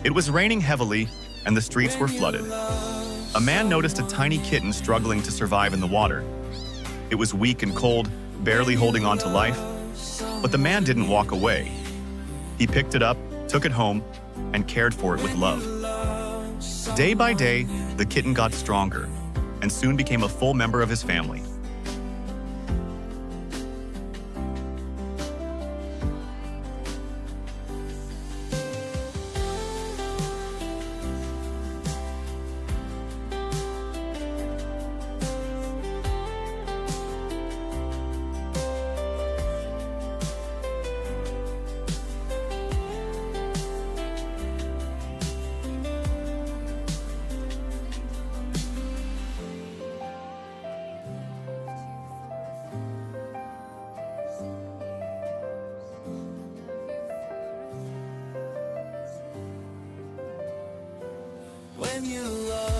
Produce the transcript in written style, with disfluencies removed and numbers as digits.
It was raining heavily, and the streets were flooded. A man noticed a tiny kitten struggling to survive in the water. It was weak and cold, barely holding on to life, but the man didn't walk away. He picked it up, took it home, and cared for it with love. Day by day, the kitten got stronger and soon became a full member of his family. When you love